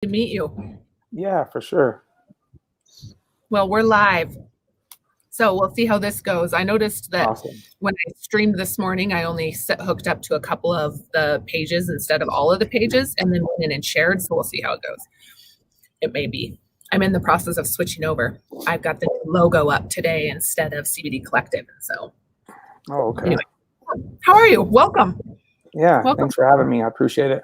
To meet you. Yeah, for sure. Well, we're live, so we'll see how this goes. I noticed that Awesome. when I streamed this morning, I only hooked up to a couple of the pages instead of all of the pages, and then went in and shared, so we'll see how it goes. It may be. I'm in the process of switching over. I've got the logo up today instead of CBD Collective, so. Oh, okay. Anyway, how are you? Welcome. Yeah, Welcome. Thanks for having me. I appreciate it.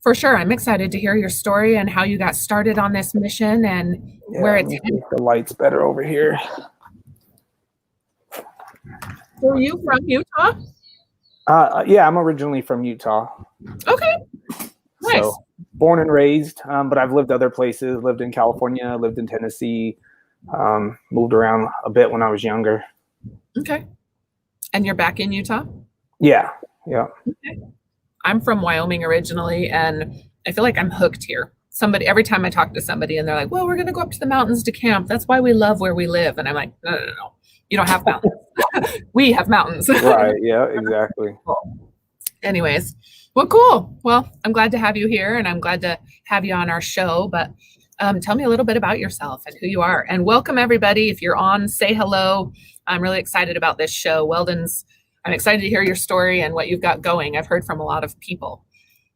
For sure. I'm excited to hear your story and how you got started on this mission and where it's headed. The light's better over here. So are you from Utah? Yeah, I'm originally from Utah. Okay. Nice. So, born and raised, but I've lived other places. Lived in California, lived in Tennessee, moved around a bit when I was younger. Okay. And you're back in Utah? Yeah. Okay. I'm from Wyoming originally, and I feel like I'm hooked here. Every time I talk to somebody and they're like, well, we're going to go up to the mountains to camp. That's why we love where we live. And I'm like, no. You don't have mountains. We have mountains. Right. Yeah, exactly. Anyways, well, cool. Well, I'm glad to have you here, and I'm glad to have you on our show. But tell me a little bit about yourself and who you are. And welcome, everybody. If you're on, say hello. I'm really excited about this show. Weldons, I'm excited to hear your story and what you've got going. I've heard from a lot of people.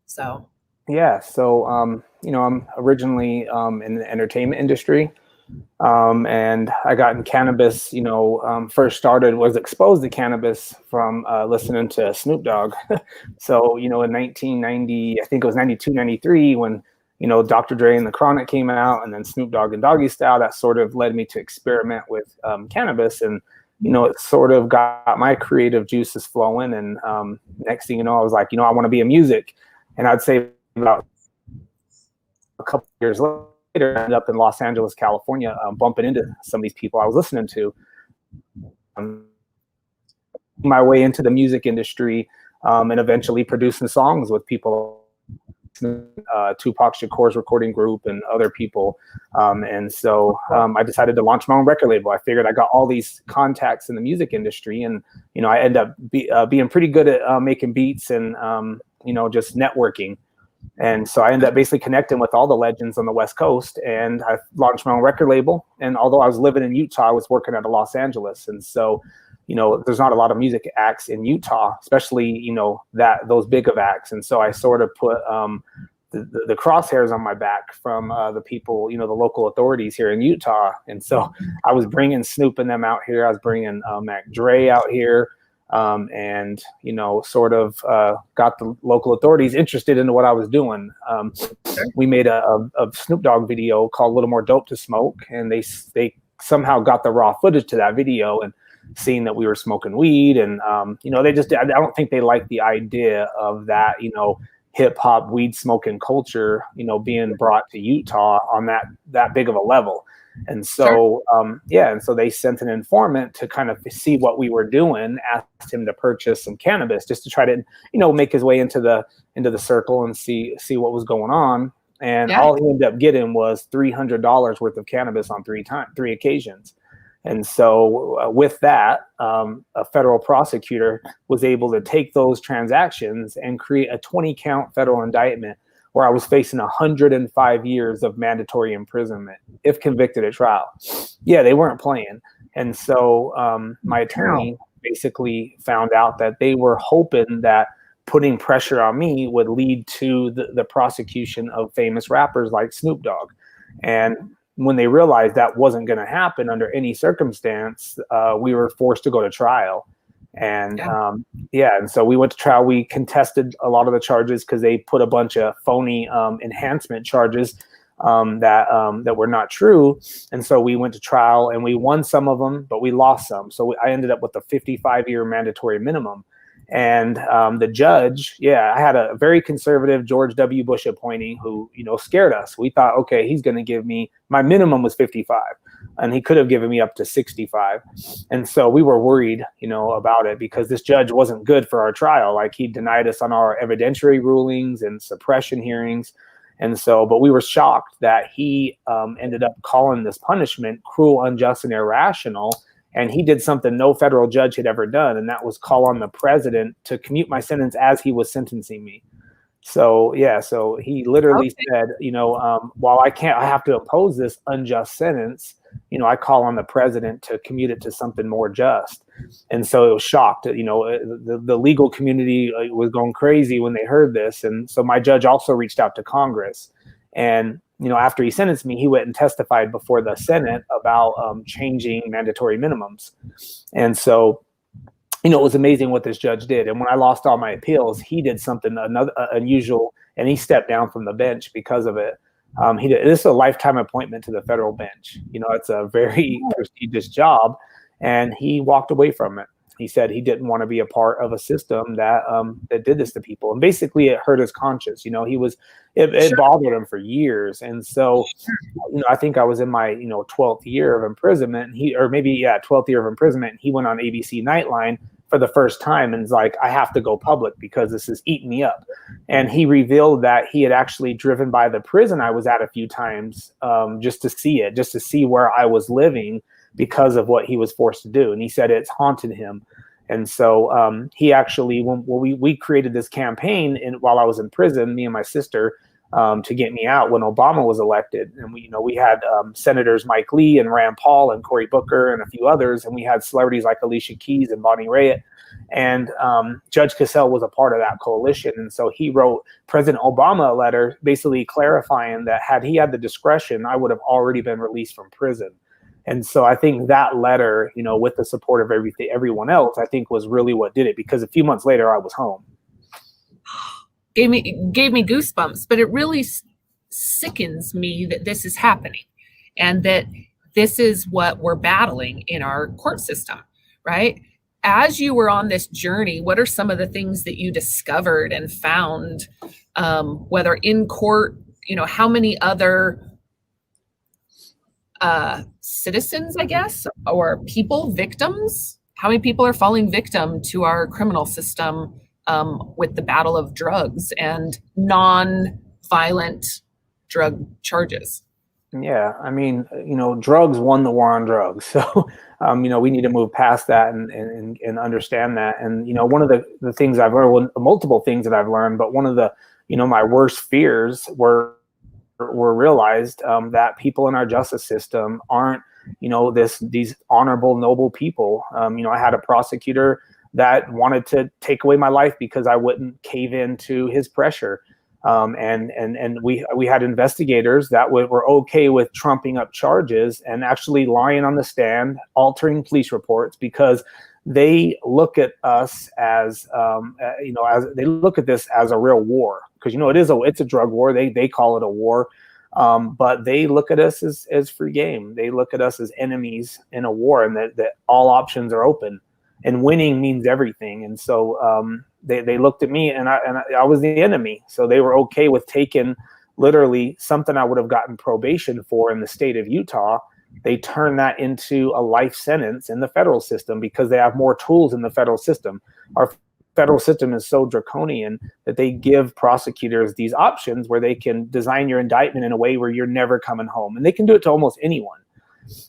So. Yeah. So, I'm originally in the entertainment industry. And I got in cannabis, was exposed to cannabis from listening to Snoop Dogg. So, in 1990, I think it was 92, 93, when, Dr. Dre and the Chronic came out, and then Snoop Dogg and Doggy Style, that sort of led me to experiment with cannabis. And, it sort of got my creative juices flowing. And next thing you know, I was like, I want to be in music. And I'd say about a couple of years later, I ended up in Los Angeles, California, bumping into some of these people I was listening to. My way into the music industry, and eventually producing songs with people, Tupac Shakur's recording group and other people. And so I decided to launch my own record label. I figured I got all these contacts in the music industry, and, I ended up being pretty good at making beats and, just networking. And so I ended up basically connecting with all the legends on the West Coast, and I launched my own record label. And although I was living in Utah, I was working out of Los Angeles. And so, there's not a lot of music acts in Utah, especially, those big of acts. And so I sort of put the crosshairs on my back from the people, the local authorities here in Utah. And so I was bringing Snoop and them out here. I was bringing Mac Dre out here. And, sort of got the local authorities interested in what I was doing. We made a Snoop Dogg video called Little More Dope to Smoke, and they somehow got the raw footage to that video and seeing that we were smoking weed. And, I don't think they liked the idea of that, hip hop weed smoking culture, being brought to Utah on that big of a level. And so, and so they sent an informant to kind of see what we were doing, asked him to purchase some cannabis just to try to, make his way into the circle and see what was going on. And all he ended up getting was $300 worth of cannabis on three occasions. And so with that, a federal prosecutor was able to take those transactions and create a 20-count federal indictment where I was facing 105 years of mandatory imprisonment if convicted at trial. Yeah, they weren't playing. And so my attorney basically found out that they were hoping that putting pressure on me would lead to the prosecution of famous rappers like Snoop Dogg. And when they realized that wasn't going to happen under any circumstance, we were forced to go to trial. And and so we went to trial. We contested a lot of the charges because they put a bunch of phony enhancement charges that were not true. And so we went to trial and we won some of them, but we lost some. So I ended up with a 55-year mandatory minimum. And the judge, I had a very conservative George W. Bush appointee who, scared us. We thought, okay, he's going to give me, my minimum was 55, and he could have given me up to 65. And so we were worried, about it because this judge wasn't good for our trial. Like, he denied us on our evidentiary rulings and suppression hearings. And so, but we were shocked that he ended up calling this punishment cruel, unjust, and irrational. And he did something no federal judge had ever done, and that was call on the president to commute my sentence as he was sentencing me. So yeah, so he literally Okay. said, while I have to impose this unjust sentence, I call on the president to commute it to something more just. And so it was shocked. The legal community was going crazy when they heard this. And so my judge also reached out to Congress. And after he sentenced me, he went and testified before the Senate about changing mandatory minimums. And so it was amazing what this judge did. And when I lost all my appeals, he did something unusual, and he stepped down from the bench because of it. This is a lifetime appointment to the federal bench. It's a very prestigious job, and he walked away from it. He said he didn't want to be a part of a system that did this to people, and basically it hurt his conscience. It bothered him for years, and so I think I was in my 12th year of imprisonment. 12th year of imprisonment. He went on ABC Nightline for the first time and was like, I have to go public because this is eating me up. And he revealed that he had actually driven by the prison I was at a few times just to see where I was living because of what he was forced to do. And he said it's haunted him. And so he actually, when we created this campaign while I was in prison, me and my sister, to get me out when Obama was elected. And we had Senators Mike Lee and Rand Paul and Cory Booker and a few others. And we had celebrities like Alicia Keys and Bonnie Raitt. And Judge Cassell was a part of that coalition. And so he wrote President Obama a letter basically clarifying that had he had the discretion, I would have already been released from prison. And so I think that letter, with the support of everyone else, I think was really what did it, because a few months later I was home. Gave me goosebumps, but it really sickens me that this is happening and that this is what we're battling in our court system, right? As you were on this journey, what are some of the things that you discovered and found, whether in court, how many other citizens, I guess, or victims, how many people are falling victim to our criminal system with the battle of drugs and non-violent drug charges? Yeah, I mean, drugs won the war on drugs. So, we need to move past that and understand that. And, one of the things I've learned, multiple things that I've learned, but one of the, my worst fears were realized that people in our justice system aren't, these honorable, noble people. I had a prosecutor that wanted to take away my life because I wouldn't cave into his pressure. And we had investigators that were okay with trumping up charges and actually lying on the stand, altering police reports, because they look at us as they look at this as a real war, because it's a drug war. They call it a war, but they look at us as free game. They look at us as enemies in a war, and that all options are open. And winning means everything. And so they looked at me, and I was the enemy. So they were okay with taking literally something I would have gotten probation for in the state of Utah. They turned that into a life sentence in the federal system because they have more tools in the federal system. Our federal system is so draconian that they give prosecutors these options where they can design your indictment in a way where you're never coming home. And they can do it to almost anyone.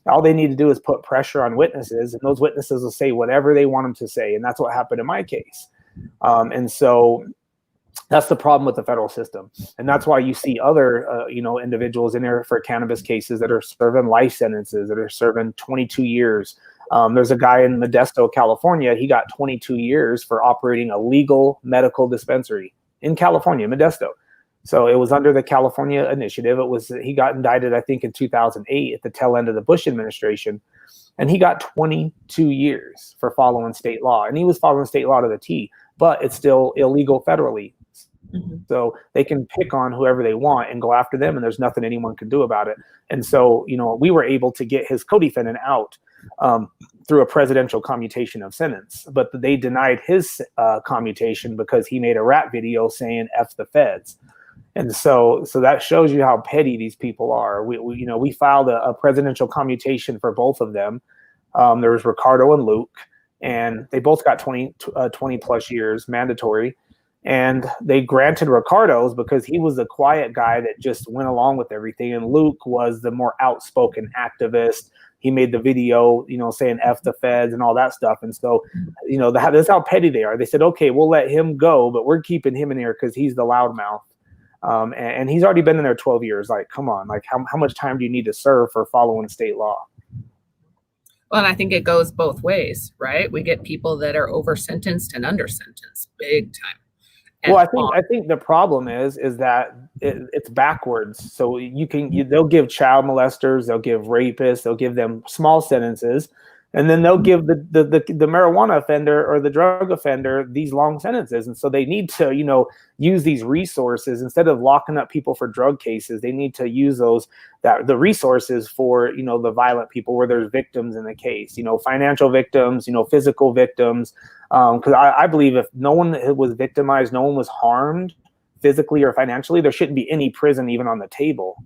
All they need to do is put pressure on witnesses, and those witnesses will say whatever they want them to say. And that's what happened in my case. And so that's the problem with the federal system. And that's why you see other, individuals in there for cannabis cases that are serving life sentences, that are serving 22 years. There's a guy in Modesto, California. He got 22 years for operating a legal medical dispensary in California, Modesto. So it was under the California initiative. He got indicted, I think, in 2008 at the tail end of the Bush administration, and he got 22 years for following state law. And he was following state law to the T, but it's still illegal federally. Mm-hmm. So they can pick on whoever they want and go after them, and there's nothing anyone can do about it. And so, we were able to get his co-defendant out through a presidential commutation of sentence, but they denied his commutation because he made a rap video saying "F the feds." And so that shows you how petty these people are. We filed a presidential commutation for both of them. There was Ricardo and Luke, and they both got 20 plus years mandatory. And they granted Ricardo's because he was the quiet guy that just went along with everything. And Luke was the more outspoken activist. he made the video, saying F the feds and all that stuff. And so, that's how petty they are. They said, okay, we'll let him go, but we're keeping him in here because he's the loudmouth. And he's already been in there 12 years. Like, come on, like how much time do you need to serve for following state law? Well, and I think it goes both ways, right? We get people that are over sentenced and under sentenced big time. Well, I think the problem is that it's backwards. So they'll give child molesters, they'll give rapists, they'll give them small sentences, and then they'll give the marijuana offender or the drug offender these long sentences. And so they need to, use these resources instead of locking up people for drug cases. They need to use the resources for, the violent people where there's victims in the case, financial victims, physical victims. Because I believe if no one was victimized, no one was harmed physically or financially, there shouldn't be any prison even on the table.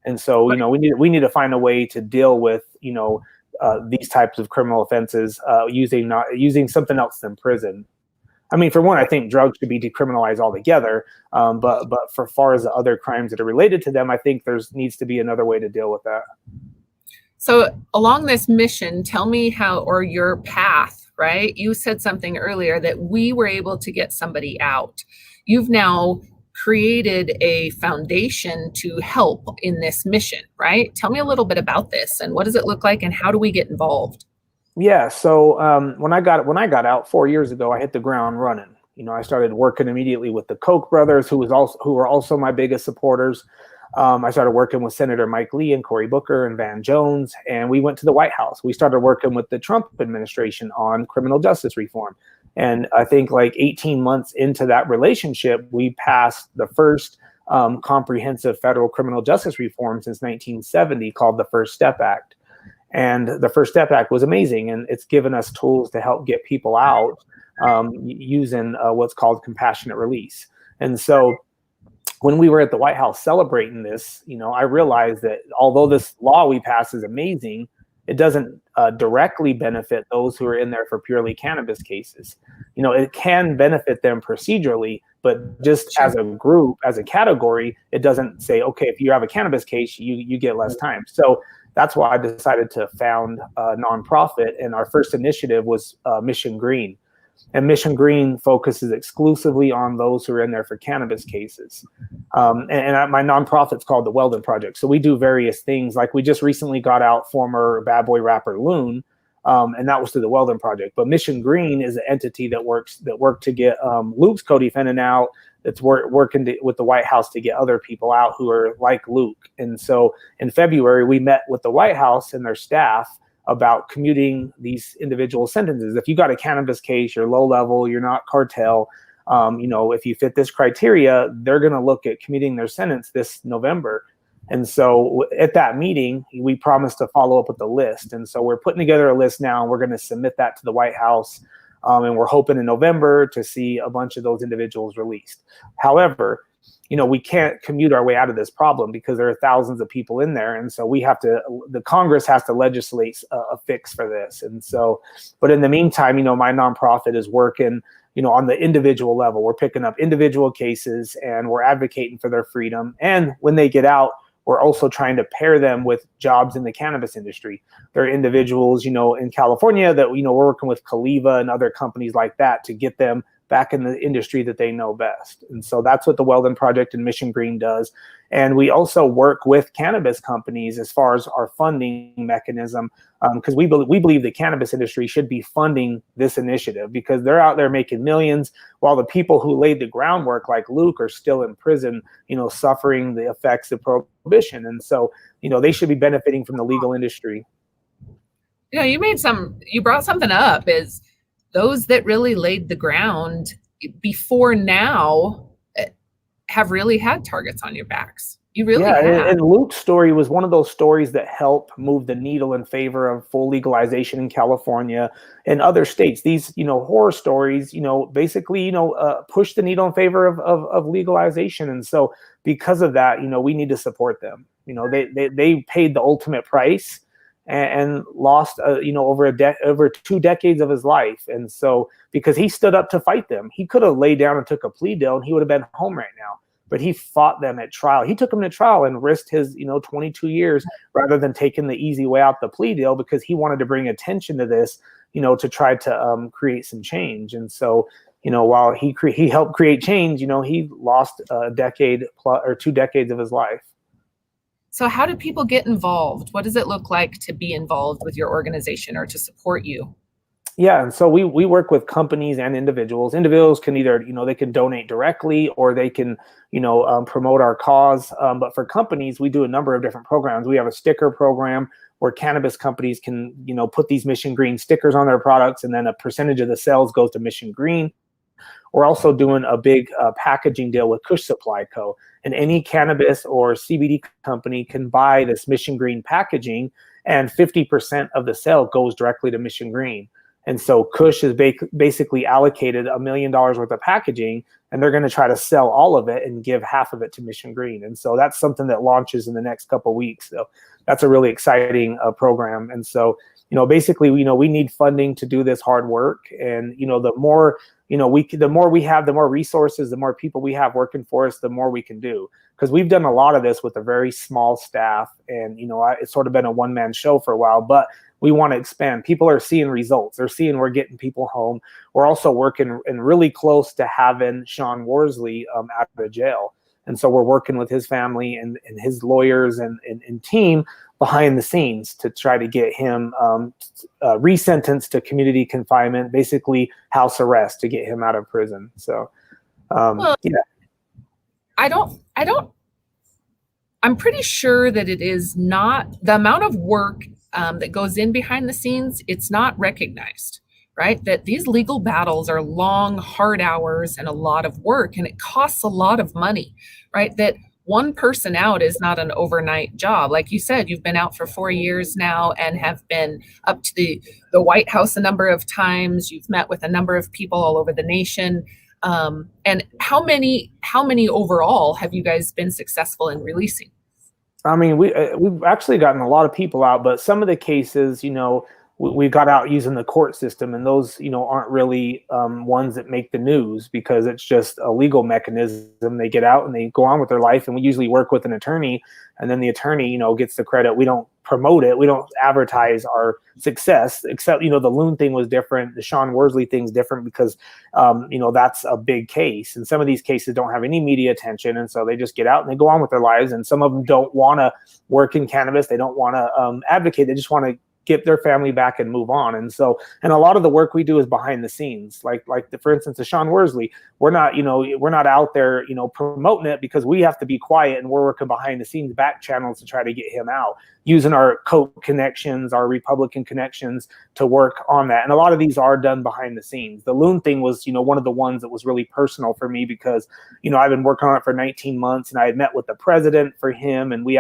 And so, we need to find a way to deal with, these types of criminal offenses using something else than prison. I mean, for one, I think drugs should be decriminalized altogether. But for far as the other crimes that are related to them, I think needs to be another way to deal with that. So along this mission, tell me or your path, right? You said something earlier that we were able to get somebody out. You've now created a foundation to help in this mission, right? Tell me a little bit about this and what does it look like and how do we get involved? Yeah. So when I got out 4 years ago, I hit the ground running. I started working immediately with the Koch brothers, who were also my biggest supporters. I started working with Senator Mike Lee and Cory Booker and Van Jones, and we went to the White House. We started working with the Trump administration on criminal justice reform. And I think like 18 months into that relationship, we passed the first comprehensive federal criminal justice reform since 1970 called the First Step Act. And the First Step Act was amazing, and it's given us tools to help get people out using what's called compassionate release. And so when we were at the White House celebrating this, I realized that although this law we passed is amazing, it doesn't directly benefit those who are in there for purely cannabis cases. It can benefit them procedurally, but just as a group, as a category, it doesn't say, okay, if you have a cannabis case, you get less time. So that's why I decided to found a nonprofit, and our first initiative was Mission Green. And Mission Green focuses exclusively on those who are in there for cannabis cases. My nonprofit's called the Weldon Project. So we do various things. Like we just recently got out former bad boy rapper Loon, and that was through the Weldon Project. But Mission Green is an entity that worked to get Luke's co-defendant out. That's working with the White House to get other people out who are like Luke. And so in February, we met with the White House and their staff about commuting these individual sentences. If you got a cannabis case, you're low level, you're not cartel, if you fit this criteria, they're going to look at commuting their sentence this November. And so at that meeting, we promised to follow up with the list. And so we're putting together a list now, and we're going to submit that to the White House. And we're hoping in November to see a bunch of those individuals released. However, we can't commute our way out of this problem because there are thousands of people in there. And so the Congress has to legislate a fix for this. And so, but in the meantime, my nonprofit is working, on the individual level. We're picking up individual cases and we're advocating for their freedom. And when they get out, we're also trying to pair them with jobs in the cannabis industry. There are individuals, in California that, we're working with Caliva and other companies like that to get them back in the industry that they know best. And so that's what the Weldon Project and Mission Green does. And we also work with cannabis companies as far as our funding mechanism, because we believe the cannabis industry should be funding this initiative because they're out there making millions while the people who laid the groundwork like Luke are still in prison, suffering the effects of prohibition. And so, they should be benefiting from the legal industry. You brought something up is those that really laid the ground before now have really had targets on your backs. You really have. And Luke's story was one of those stories that helped move the needle in favor of full legalization in California and other states. These, horror stories, basically, push the needle in favor of legalization. And so because of that, we need to support them. They paid the ultimate price and lost, over 2 decades of his life. And so because he stood up to fight them, he could have laid down and took a plea deal and he would have been home right now. but he fought them at trial. He took them to trial and risked his, 22 years rather than taking the easy way out the plea deal, because he wanted to bring attention to this, to try to create some change. And so, while he helped create change, he lost a decade plus or 2 decades of his life. So how do people get involved? What does it look like to be involved with your organization or to support you? Yeah, and so we work with companies and individuals. Individuals can either, they can donate directly, or they can, promote our cause. But for companies, we do a number of different programs. We have a sticker program where cannabis companies can, put these Mission Green stickers on their products, and then a percentage of the sales goes to Mission Green. We're also doing a big packaging deal with Kush Supply Co. And any cannabis or CBD company can buy this Mission Green packaging, and 50% of the sale goes directly to Mission Green. And so Kush has basically allocated $1 million worth of packaging, and they're going to try to sell all of it and give half of it to Mission Green. And so that's something that launches in the next couple of weeks. So that's a really exciting program. And so, basically, we need funding to do this hard work. And, the more, the more we have, the more resources, the more people we have working for us, the more we can do. Because we've done a lot of this with a very small staff, and, it's sort of been a one-man show for a while, but we want to expand. People are seeing results. They're seeing we're getting people home. We're also working and really close to having Sean Worsley out of jail. And so we're working with his family and his lawyers and team behind the scenes to try to get him resentenced to community confinement, basically house arrest, to get him out of prison. So, yeah. I'm pretty sure that it is not the amount of work that goes in behind the scenes. It's not recognized, right? That these legal battles are long, hard hours and a lot of work, and it costs a lot of money, right? That one person out is not an overnight job. Like you said, you've been out for 4 years now and have been up to the White House a number of times. You've met with a number of people all over the nation. And how many overall have you guys been successful in releasing? I mean, we've actually gotten a lot of people out, but some of the cases, we got out using the court system, and those, aren't really ones that make the news, because it's just a legal mechanism. They get out and they go on with their life, and we usually work with an attorney, and then the attorney, gets the credit. We don't promote it. We don't advertise our success, except, the Loon thing was different. The Sean Worsley thing's different because, that's a big case. And some of these cases don't have any media attention. And so they just get out and they go on with their lives. And some of them don't want to work in cannabis. They don't want to advocate. They just want to get their family back and move on. And so, and a lot of the work we do is behind the scenes, for instance, the Sean Worsley, we're not out there, promoting it, because we have to be quiet, and we're working behind the scenes back channels to try to get him out, using our Koch connections, our Republican connections to work on that. And a lot of these are done behind the scenes. The Loon thing was, one of the ones that was really personal for me, because, I've been working on it for 19 months, and I had met with the president for him, and he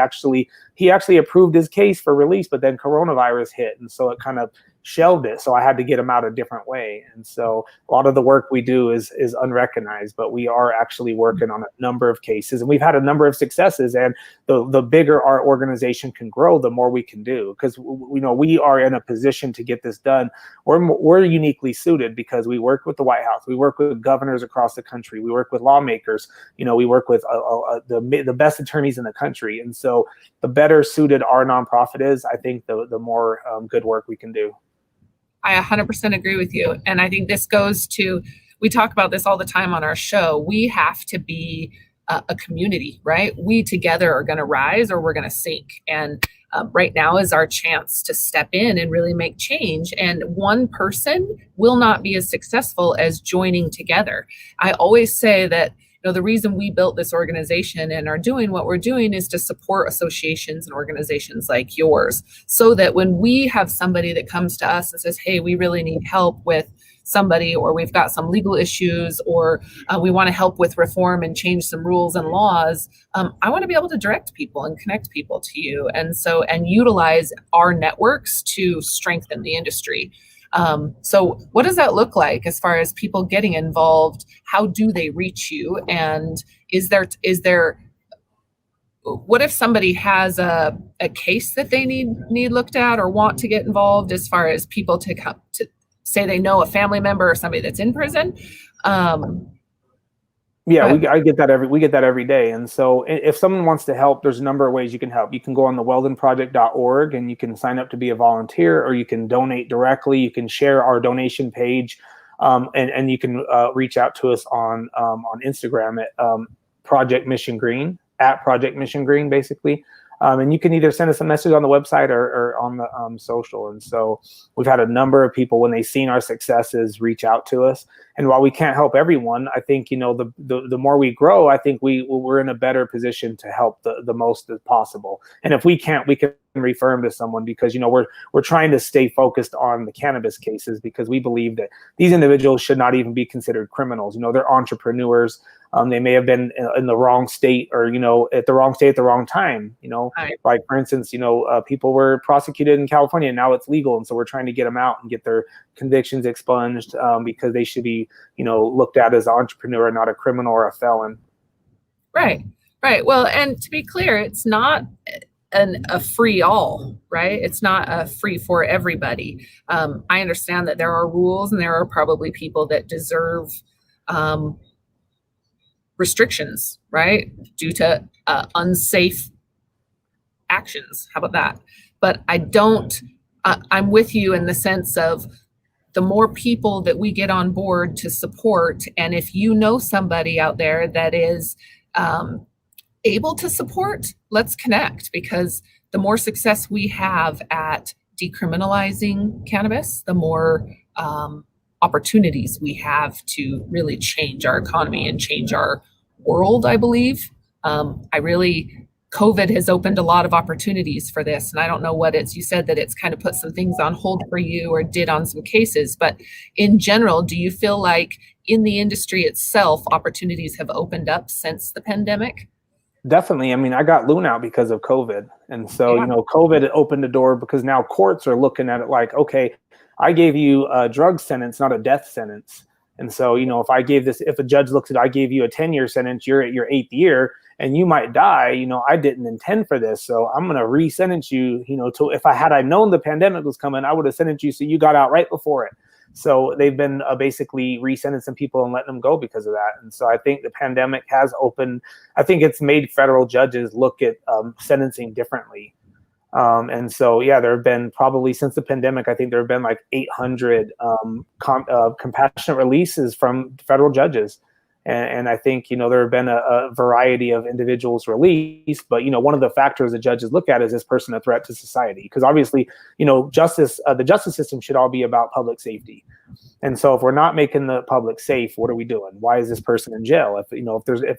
actually approved his case for release, but then coronavirus hit. And so it kind of shelved it. So I had to get him out a different way. And so a lot of the work we do is unrecognized, but we are actually working on a number of cases, and we've had a number of successes. And the bigger our organization can grow, the more we can do, because we are in a position to get this done. We're uniquely suited because we work with the White House, we work with governors across the country, we work with lawmakers, we work with the best attorneys in the country. And so the better suited our nonprofit is, I think the more good work we can do. I 100% agree with you. And I think this goes to, we talk about this all the time on our show. We have to be a community, right? We together are going to rise or we're going to sink. And right now is our chance to step in and really make change. And one person will not be as successful as joining together. I always say that, the reason we built this organization and are doing what we're doing is to support associations and organizations like yours, so that when we have somebody that comes to us and says, hey, we really need help with somebody, or we've got some legal issues, or we want to help with reform and change some rules and laws, I want to be able to direct people and connect people to you. And utilize our networks to strengthen the industry. So what does that look like as far as people getting involved? How do they reach you? And is there, what if somebody has a case that they need looked at or want to get involved, as far as people to come to say they know a family member or somebody that's in prison? Yeah, I get that we get that every day. And so if someone wants to help, there's a number of ways you can help. You can go on the weldonproject.org and you can sign up to be a volunteer, or you can donate directly. You can share our donation page, and you can reach out to us on Instagram at Project Mission Green, at Project Mission Green, basically. And you can either send us a message on the website or on the social. And so we've had a number of people, when they've seen our successes, reach out to us. And while we can't help everyone, I think, the more we grow, I think we're in a better position to help the most as possible. And if we can't, we can refer them to someone, because, we're trying to stay focused on the cannabis cases, because we believe that these individuals should not even be considered criminals. They're entrepreneurs. They may have been in the wrong state, or, at the wrong state at the wrong time, Right. Like, for instance, people were prosecuted in California, and now it's legal. And so we're trying to get them out and get their convictions expunged, because they should be, looked at as an entrepreneur, not a criminal or a felon. Right. Well, and to be clear, it's not a free all, right? It's not a free for everybody. I understand that there are rules, and there are probably people that deserve restrictions, right, due to unsafe actions. How about that? But I'm with you in the sense of, the more people that we get on board to support, and if you know somebody out there that is able to support, let's connect, because the more success we have at decriminalizing cannabis, the more opportunities we have to really change our economy and change our world, I believe. COVID has opened a lot of opportunities for this. And I don't know what you said that it's kind of put some things on hold for you, or did on some cases, but in general, do you feel like in the industry itself, opportunities have opened up since the pandemic? Definitely. I mean, I got loan out because of COVID. And so, Yeah. COVID opened the door, because now courts are looking at it like, okay, I gave you a drug sentence, not a death sentence. And so, if a judge looks at, I gave you a 10-year sentence, you're at your 8th year and you might die, I didn't intend for this. So I'm going to re-sentence you, to, if I known the pandemic was coming, I would have sentenced you so you got out right before it. So they've been basically re-sentencing people and letting them go because of that. And so I think the pandemic has opened, I think it's made federal judges look at sentencing differently. And so, yeah, there have been, probably since the pandemic, I think there have been like 800 compassionate releases from federal judges. And I think, there have been a variety of individuals released, but, one of the factors that judges look at is this person a threat to society? Because obviously, the justice system should all be about public safety. And so if we're not making the public safe, what are we doing? Why is this person in jail? If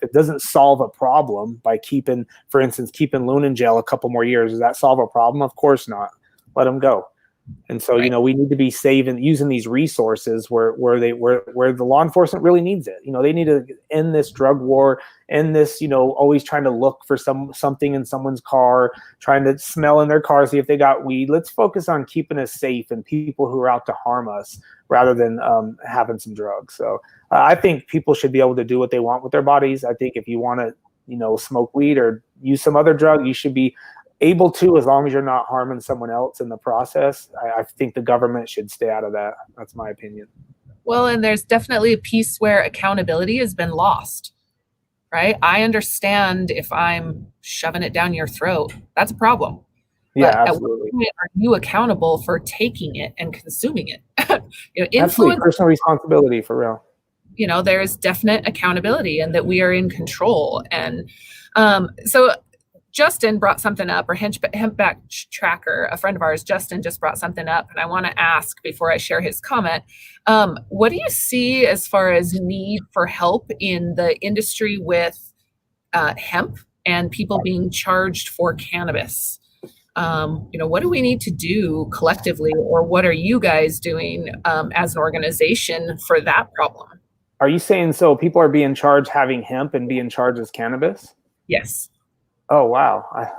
it doesn't solve a problem by keeping Loon in jail a couple more years, does that solve a problem? Of course not. Let him go. And so, Right. we need to be saving, using these resources where the law enforcement really needs it. They need to end this drug war, end this, always trying to look for something in someone's car, trying to smell in their car, see if they got weed. Let's focus on keeping us safe and people who are out to harm us, rather than having some drugs. So I think people should be able to do what they want with their bodies. I think if you want to, smoke weed or use some other drug, you should be able to, as long as you're not harming someone else in the process. I think the government should stay out of that. That's my opinion. Well, and there's definitely a piece where accountability has been lost, right? I understand if I'm shoving it down your throat, that's a problem. Yeah, But absolutely. at what point are you accountable for taking it and consuming it? Absolutely. Influence, Personal responsibility, for real. there is definite accountability, and that we are in control. And so Justin brought something up, or Hemp Back Tracker, a friend of ours, Justin, just brought something up, and I want to ask before I share his comment. What do you see as far as need for help in the industry with hemp and people being charged for cannabis? What do we need to do collectively, or what are you guys doing as an organization for that problem? Are you saying, so people are being charged having hemp and being charged as cannabis? Yes. Oh, wow. I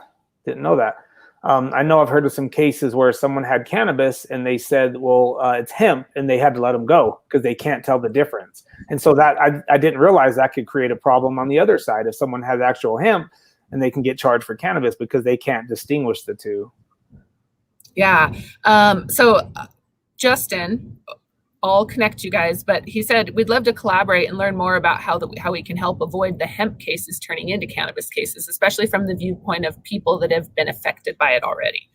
didn't know that. I know I've heard of some cases where someone had cannabis and they said, well, it's hemp, and they had to let them go because they can't tell the difference. And so that I didn't realize that could create a problem on the other side. If someone has actual hemp and they can get charged for cannabis because they can't distinguish the two. Yeah. So Justin I'll connect you guys, but he said we'd love to collaborate and learn more about how we can help avoid the hemp cases turning into cannabis cases, especially from the viewpoint of people that have been affected by it already.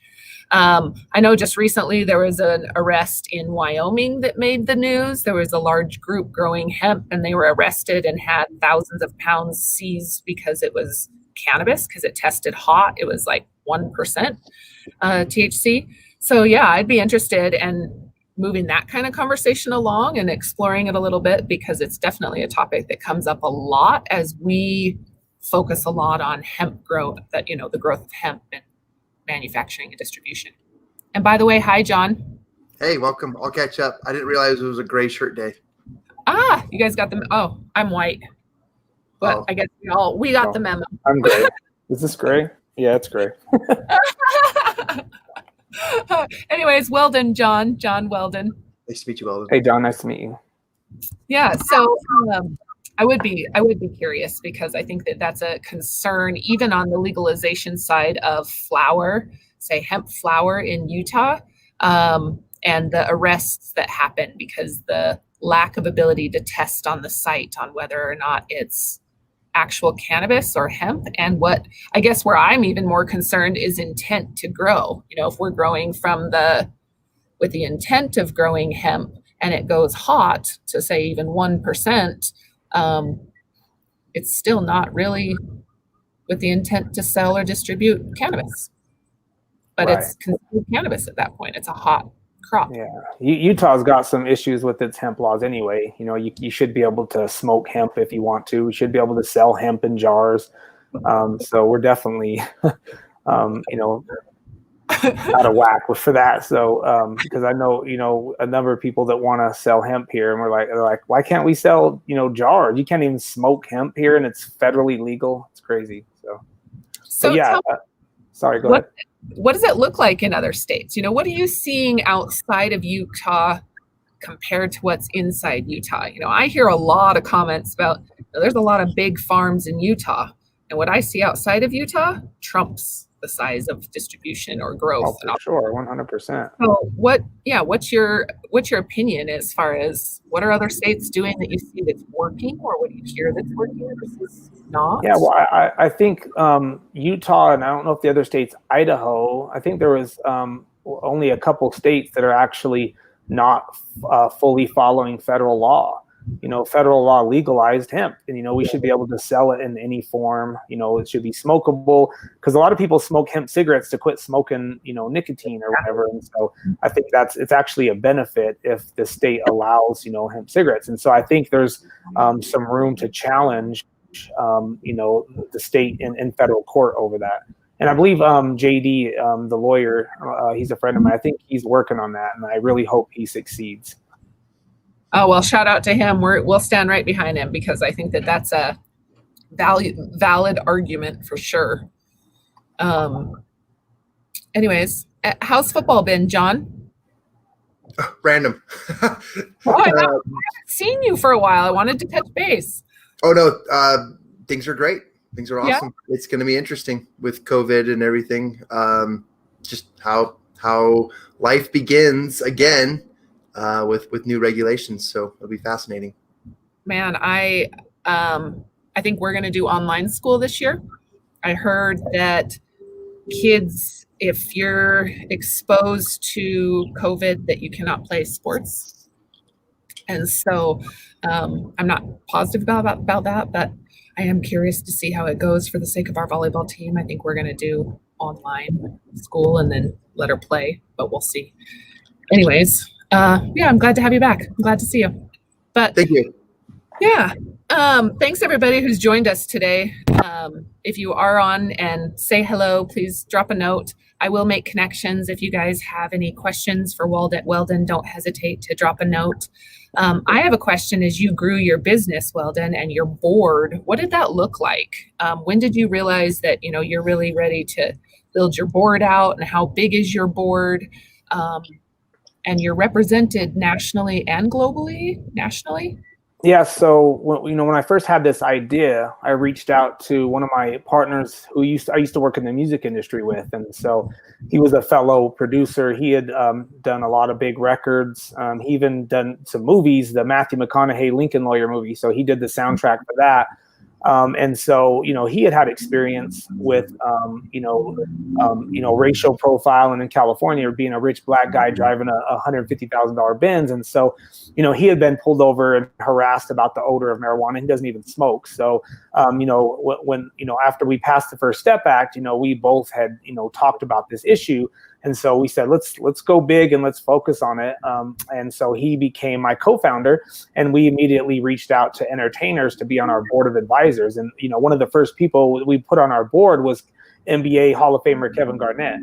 I know just recently there was an arrest in Wyoming that made the news. There was a large group growing hemp, and they were arrested and had thousands of pounds seized because it was cannabis, because it tested hot. It was like 1% THC. So yeah, I'd be interested in moving that kind of conversation along and exploring it a little bit, because it's definitely a topic that comes up a lot as we focus a lot on hemp growth, that, you know, the growth of hemp and manufacturing and distribution. And by the way, hi, John. Hey, welcome. I'll catch up. I didn't realize it was a gray shirt day. Ah, you guys got them. Oh, I'm white. But I guess we got the memo. I'm gray. Is this gray? Yeah, it's gray. Anyways, Weldon, John Weldon. Nice to meet you, Weldon. Hey, John, nice to meet you. Yeah, so I would be curious, because I think that that's a concern even on the legalization side of flower, say hemp flower in Utah, and the arrests that happen because the lack of ability to test on the site on whether or not it's actual cannabis or hemp. And what I guess where I'm even more concerned is intent to grow. You know, if we're growing with the intent of growing hemp and it goes hot to say even 1%, it's still not really with the intent to sell or distribute cannabis. But right. It's considered cannabis at that point. It's a hot crop. Yeah, Utah's got some issues with its hemp laws anyway. You know, you should be able to smoke hemp if you want to. We should be able to sell hemp in jars. So we're definitely, you know, out of whack for that. So because I know, you know, a number of people that want to sell hemp here, and they're like, why can't we sell, you know, jars? You can't even smoke hemp here, and it's federally legal. It's crazy. So yeah. Sorry, go ahead. What does it look like in other states? You know, what are you seeing outside of Utah compared to what's inside Utah? You know, I hear a lot of comments about, you know, there's a lot of big farms in Utah, and what I see outside of Utah trumps the size of distribution or growth. Oh, for sure, 100%. So what's your opinion as far as what are other states doing that you see that's working, or what do you hear that's working versus not? Yeah, well, I think Utah, and I don't know if the other states, Idaho, I think there was only a couple states that are actually not fully following federal law. You know, federal law legalized hemp, and, you know, we should be able to sell it in any form. You know, it should be smokable, because a lot of people smoke hemp cigarettes to quit smoking, you know, nicotine or whatever. And so I think it's actually a benefit if the state allows, you know, hemp cigarettes. And so I think there's some room to challenge, you know, the state in federal court over that. And I believe JD, the lawyer, he's a friend of mine. I think he's working on that, and I really hope he succeeds. Oh, well, shout out to him. We'll stand right behind him, because I think that that's a valid argument for sure. Anyways, how's football been, John? Random. I haven't seen you for a while. I wanted to touch base. Oh, no. Things are great. Things are awesome. Yeah. It's going to be interesting with COVID and everything. Just how life begins again. With new regulations, so it'll be fascinating. Man, I think we're going to do online school this year. I heard that kids, if you're exposed to COVID, that you cannot play sports, and so I'm not positive about that, but I am curious to see how it goes for the sake of our volleyball team. I think we're going to do online school and then let her play, but we'll see. Anyways. Yeah, I'm glad to have you back. I'm glad to see you. But thank you. Yeah. Thanks everybody who's joined us today. If you are on and say hello, please drop a note. I will make connections. If you guys have any questions for Weldon, don't hesitate to drop a note. I have a question. As you grew your business, Weldon, and your board, what did that look like? When did you realize that, you know, you're really ready to build your board out, and how big is your board? And you're represented nationally and globally. Nationally? Yeah, so when I first had this idea, I reached out to one of my partners who I used to work in the music industry with, and so he was a fellow producer. He had done a lot of big records. He even done some movies, the Matthew McConaughey Lincoln Lawyer movie. So he did the soundtrack for that. And so, he had experience with, racial profiling in California, being a rich black guy driving a $150,000 Benz. And so, he had been pulled over and harassed about the odor of marijuana. He doesn't even smoke. So, when after we passed the First Step Act, we both had, talked about this issue. And so we said, let's go big and let's focus on it. And so he became my co-founder, and we immediately reached out to entertainers to be on our board of advisors. And, one of the first people we put on our board was NBA Hall of Famer Kevin Garnett.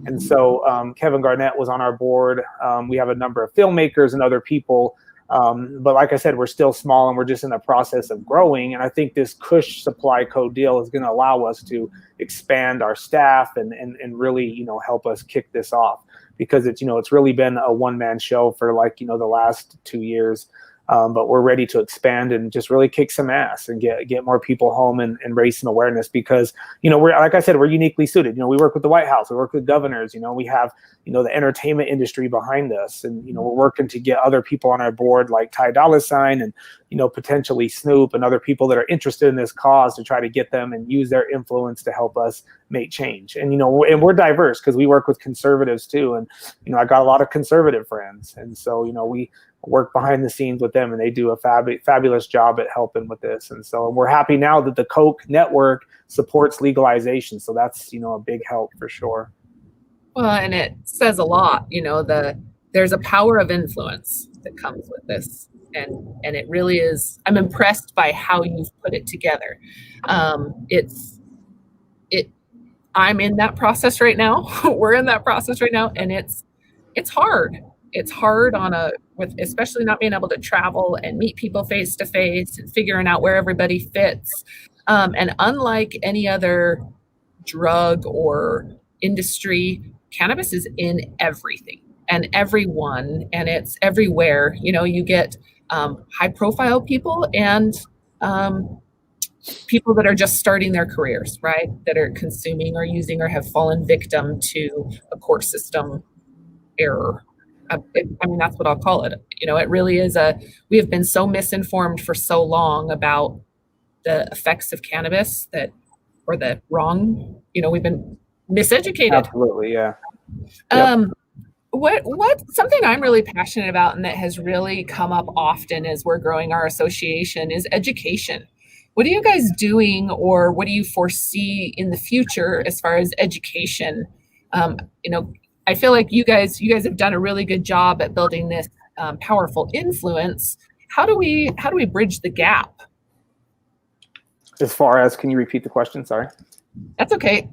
And so Kevin Garnett was on our board. We have a number of filmmakers and other people. But like I said, we're still small and we're just in the process of growing. And I think this Kush Supply Co deal is going to allow us to expand our staff and really, help us kick this off, because it's really been a one-man show for the last 2 years. But we're ready to expand and just really kick some ass and get more people home and raise some awareness, because, we're, like I said, we're uniquely suited. We work with the White House, we work with governors, we have, the entertainment industry behind us, and, we're working to get other people on our board like Ty Dolla $ign and, potentially Snoop and other people that are interested in this cause, to try to get them and use their influence to help us make change. And, and we're diverse because we work with conservatives too. And, I got a lot of conservative friends. And so, we work behind the scenes with them, and they do a fabulous job at helping with this. And so we're happy now that the Koch network supports legalization. So that's, a big help for sure. Well, and it says a lot, there's a power of influence that comes with this. And it really is, I'm impressed by how you've put it together. I'm in that process right now. We're in that process right now. And it's hard. It's hard with especially not being able to travel and meet people face to face and figuring out where everybody fits. And unlike any other drug or industry, cannabis is in everything and everyone, and it's everywhere. You get high profile people and people that are just starting their careers, right? That are consuming or using or have fallen victim to a court system error. I mean, that's what I'll call it. It really is we have been so misinformed for so long about the effects of cannabis or the wrong, we've been miseducated. Absolutely. Yeah. Yep. What something I'm really passionate about and that has really come up often as we're growing our association is education. What are you guys doing, or what do you foresee in the future as far as education? I feel like you guys have done a really good job at building this powerful influence. How do we bridge the gap? As far as, can you repeat the question? Sorry. That's okay.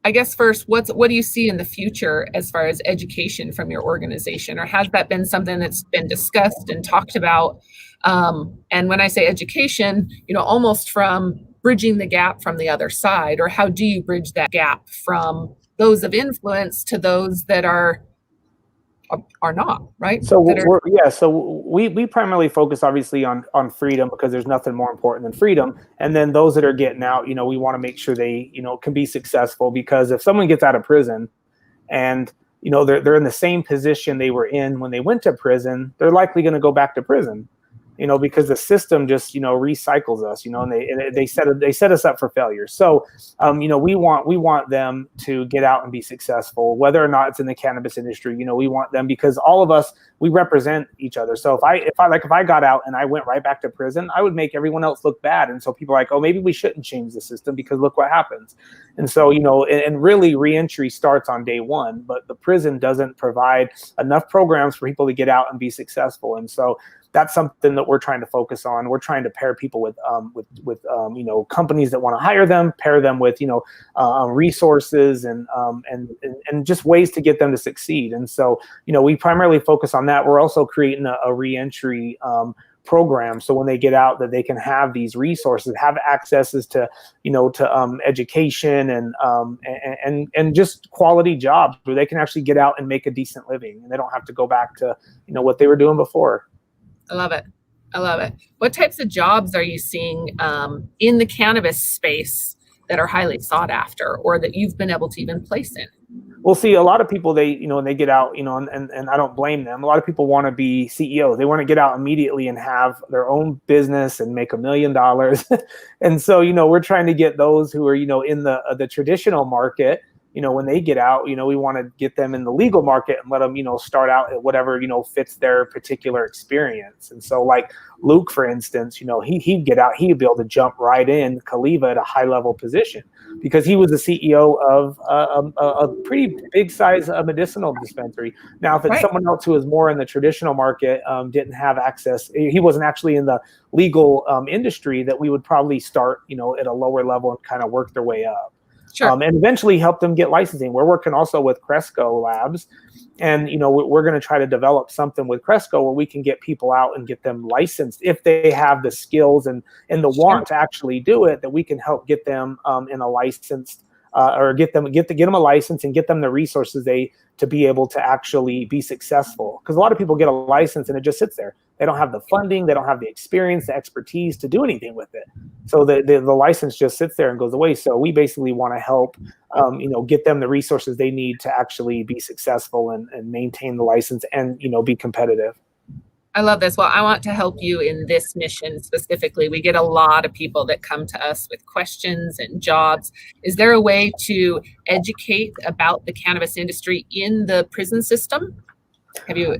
I guess first, what do you see in the future as far as education from your organization, or has that been something that's been discussed and talked about? And when I say education, almost from bridging the gap from the other side, or how do you bridge that gap from those of influence to those that are not, right? So we primarily focus obviously on freedom, because there's nothing more important than freedom. And then those that are getting out, we want to make sure they, can be successful, because if someone gets out of prison and, they're in the same position they were in when they went to prison, they're likely going to go back to prison. Because the system just, recycles us, and they set us up for failure. So, we want them to get out and be successful, whether or not it's in the cannabis industry. We want them, because all of us, we represent each other. So if I got out and I went right back to prison, I would make everyone else look bad. And so people are like, oh, maybe we shouldn't change the system, because look what happens. And so, and really reentry starts on day one, but the prison doesn't provide enough programs for people to get out and be successful. And so that's something that we're trying to focus on. We're trying to pair people with companies that want to hire them, pair them with resources and just ways to get them to succeed. And so we primarily focus on that. We're also creating a reentry program, so when they get out, that they can have these resources, have accesses to education and just quality jobs where they can actually get out and make a decent living, and they don't have to go back to what they were doing before. I love it. I love it. What types of jobs are you seeing in the cannabis space that are highly sought after, or that you've been able to even place in? We'll see a lot of people, when they get out, and I don't blame them. A lot of people want to be CEOs. They want to get out immediately and have their own business and make $1 million. And so, we're trying to get those who are, in the traditional market, when they get out, we want to get them in the legal market and let them, start out at whatever, fits their particular experience. And so like Luke, for instance, he'd get out, he'd be able to jump right in Kaliva at a high level position because he was the CEO of a pretty big size medicinal dispensary. Now, if it's someone else who was more in the traditional market, didn't have access, he wasn't actually in the legal industry, that we would probably start, at a lower level and kind of work their way up. Sure. And eventually help them get licensing. We're working also with Cresco Labs, and we're going to try to develop something with Cresco where we can get people out and get them licensed if they have the skills and the want to actually do it. That we can help get them in a licensed or get them a license and get them the resources to be able to actually be successful. Because a lot of people get a license and it just sits there. They don't have the funding, they don't have the experience, the expertise to do anything with it. So the license just sits there and goes away. So we basically want to help, get them the resources they need to actually be successful and maintain the license and, be competitive. I love this. Well, I want to help you in this mission specifically. We get a lot of people that come to us with questions and jobs. Is there a way to educate about the cannabis industry in the prison system? Have you?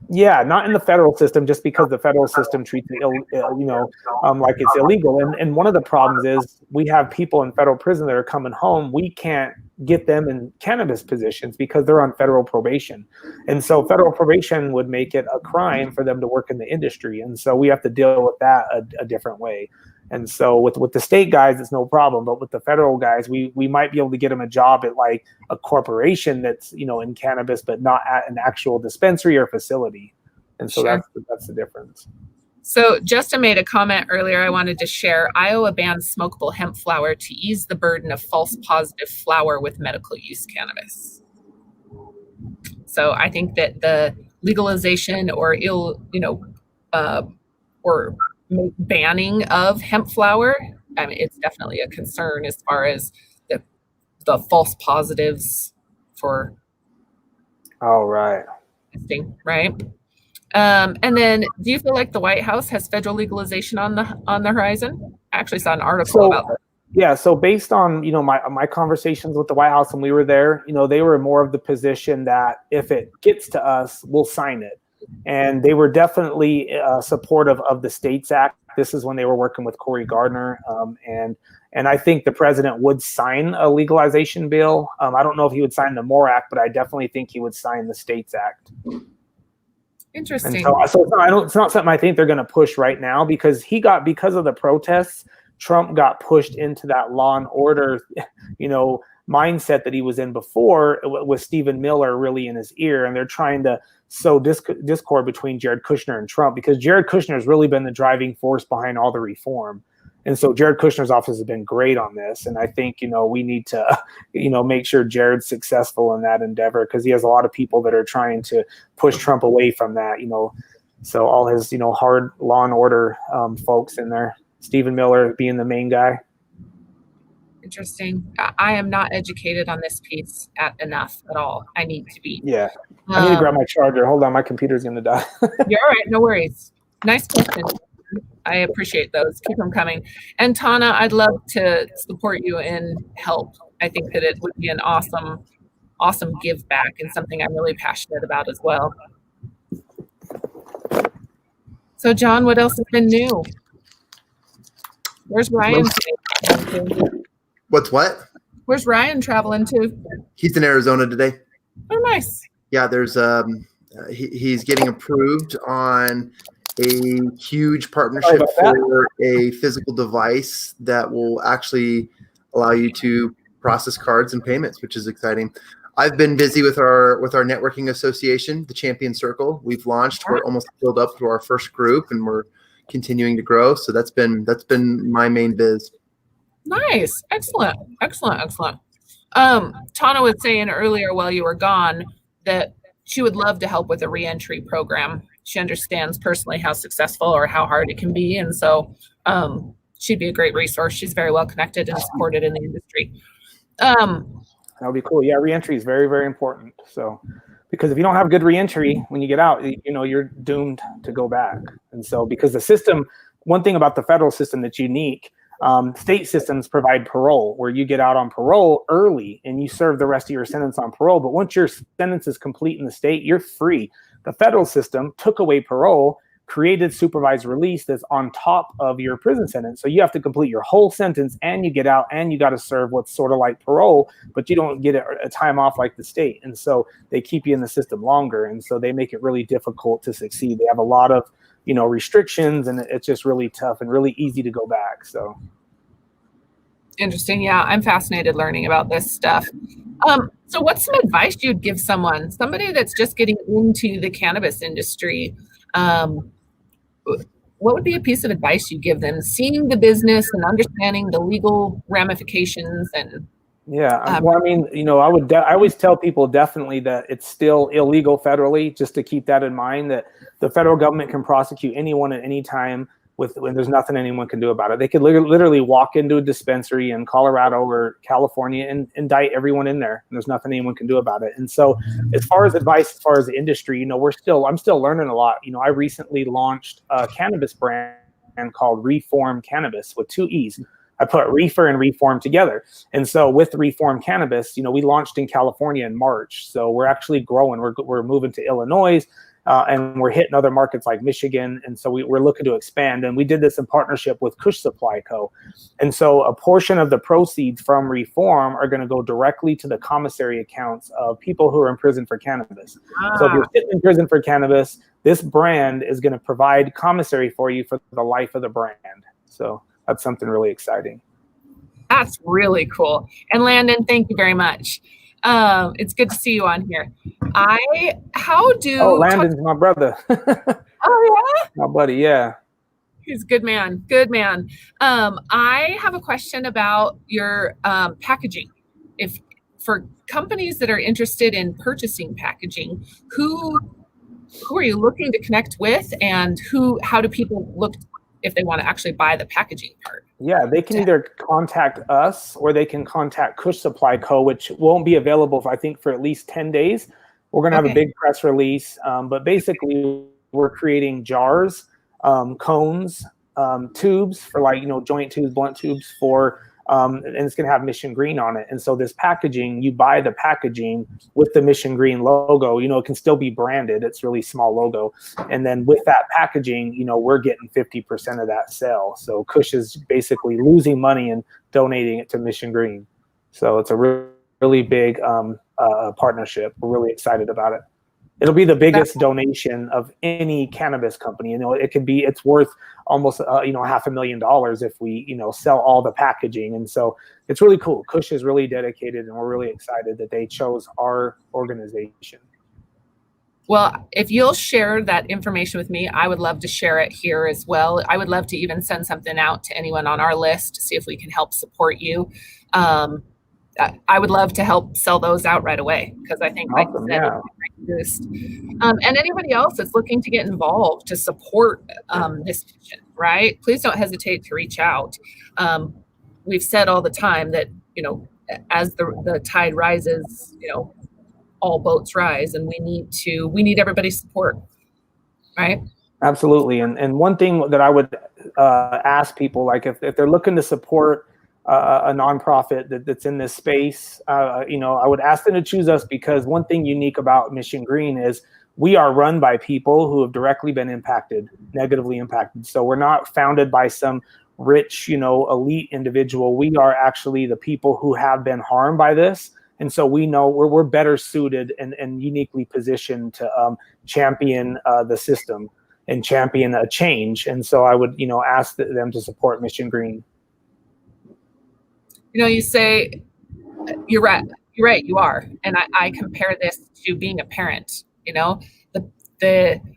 Yeah, not in the federal system, just because the federal system treats it, like it's illegal. And one of the problems is we have people in federal prison that are coming home. We can't get them in cannabis positions because they're on federal probation. And so federal probation would make it a crime for them to work in the industry. And so we have to deal with that a different way. And so with the state guys, it's no problem. But with the federal guys, we might be able to get them a job at like a corporation that's, in cannabis, but not at an actual dispensary or facility. And so that's the difference. So Justin made a comment earlier I wanted to share. Iowa bans smokable hemp flower to ease the burden of false positive flower with medical use cannabis. So I think that the legalization or banning of hemp flower, I mean, it's definitely a concern as far as the false positives for testing, right? And then, do you feel like the White House has federal legalization on the horizon? I actually saw an article about that. Yeah, so based on my conversations with the White House when we were there, they were more of the position that if it gets to us, we'll sign it. And they were definitely supportive of the States Act. This is when they were working with Cory Gardner, and I think the president would sign a legalization bill. I don't know if he would sign the MORE Act, but I definitely think he would sign the States Act. Interesting. So it's not something I think they're going to push right now because because of the protests, Trump got pushed into that law and order, mindset that he was in before, with Stephen Miller really in his ear, and they're trying to sow discord between Jared Kushner and Trump because Jared Kushner has really been the driving force behind all the reform. And so Jared Kushner's office has been great on this. And I think, we need to, make sure Jared's successful in that endeavor because he has a lot of people that are trying to push Trump away from that, so all his, hard law and order folks in there, Stephen Miller being the main guy. Interesting. I am not educated on this piece enough at all. I need to be. Yeah. I need to grab my charger. Hold on. My computer's going to die. You're all right. No worries. Nice question. I appreciate those. Keep them coming. And Tana, I'd love to support you and help. I think that it would be an awesome give back and something I'm really passionate about as well. So John, what else has been new? Where's Ryan today? What? Where's Ryan traveling to? He's in Arizona today. Oh, nice. Yeah, there's he's getting approved on a huge partnership for a physical device that will actually allow you to process cards and payments, which is exciting. I've been busy with our networking association, the Champion Circle. We've launched. We're almost filled up to our first group, and we're continuing to grow. So that's been my main biz. Nice, excellent. Tana was saying earlier while you were gone that she would love to help with a reentry program. she understands personally how successful or how hard it can be. And so she'd be a great resource. She's very well connected and supported in the industry. That would be cool. Yeah, reentry is very, very important. So, because if you don't have good reentry when you get out, you're doomed to go back. And so, because the system, one thing about the federal system that's unique, state systems provide parole, where you get out on parole early and you serve the rest of your sentence on parole. But once your sentence is complete in the state, you're free. The federal system took away parole, created supervised release that's on top of your prison sentence. So you have to complete your whole sentence and you get out and you got to serve what's sort of like parole, but you don't get a time off like the state. And so they keep you in the system longer. And so they make it really difficult to succeed. They have a lot of, restrictions, and it's just really tough and really easy to go back. So interesting. Yeah, I'm fascinated learning about this stuff. So what's some advice you'd give somebody that's just getting into the cannabis industry? What would be a piece of advice you give them, seeing the business and understanding the legal ramifications? And yeah, well, I mean, I always tell people definitely that it's still illegal federally, just to keep that in mind, that the federal government can prosecute anyone at any time when there's nothing anyone can do about it. They could literally walk into a dispensary in Colorado or California and indict everyone in there, and there's nothing anyone can do about it. And so as far as advice, as far as the industry, I'm still learning a lot. I recently launched a cannabis brand called Reform Cannabis with 2 E's. I put reefer and reform together. And so with Reform Cannabis, we launched in California in March. So we're actually growing. We're moving to Illinois. And we're hitting other markets like Michigan. And so we're looking to expand. And we did this in partnership with Kush Supply Co. And so a portion of the proceeds from Reform are going to go directly to the commissary accounts of people who are in prison for cannabis. So if you're sitting in prison for cannabis, this brand is going to provide commissary for you for the life of the brand. So that's something really exciting. That's really cool. And Landon, thank you very much. It's good to see you on here. Landon's my brother. Oh yeah? My buddy, yeah. He's a good man. Good man. I have a question about your packaging. If for companies that are interested in purchasing packaging, who are you looking to connect with, and how do people look if they want to actually buy the packaging part? Yeah, they can either contact us or they can contact Kush Supply Co., which won't be available, for at least 10 days. We're going to have a big press release. But basically, we're creating jars, cones, tubes for joint tubes, blunt tubes and it's going to have Mission Green on it. And so this packaging, you buy the packaging with the Mission Green logo, it can still be branded. It's really small logo. And then with that packaging, we're getting 50% of that sale. So Kush is basically losing money and donating it to Mission Green. So it's a really big partnership. We're really excited about it. It'll be the biggest donation of any cannabis company. It's worth almost $500,000 if we sell all the packaging. And so it's really cool. Kush is really dedicated, and we're really excited that they chose our organization. Well, if you'll share that information with me, I would love to share it here as well. I would love to even send something out to anyone on our list to see if we can help support you. I would love to help sell those out right away, because I think, like you said, it's a great boost. And anybody else that's looking to get involved to support this mission, right? Please don't hesitate to reach out. We've said all the time that, as the tide rises, all boats rise, and we need everybody's support, right? Absolutely. And one thing that I would ask people, like if they're looking to support a nonprofit that's in this space, I would ask them to choose us, because one thing unique about Mission Green is we are run by people who have directly been negatively impacted. So we're not founded by some rich, elite individual. We are actually the people who have been harmed by this. And so we know we're better suited and uniquely positioned to champion the system and champion a change. And so I would, ask them to support Mission Green. You say, you're right. You're right. You are. And I compare this to being a parent. I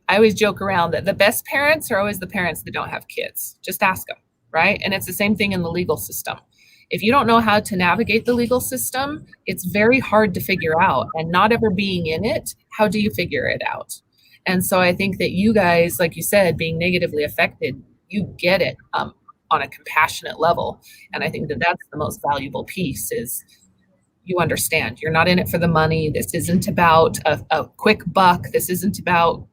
always joke around that the best parents are always the parents that don't have kids. Just ask them, right? And it's the same thing in the legal system. If you don't know how to navigate the legal system, it's very hard to figure out. And not ever being in it, how do you figure it out? And so I think that you guys, like you said, being negatively affected, you get it on a compassionate level. And I think that that's the most valuable piece is you understand you're not in it for the money. This isn't about a quick buck. This isn't about,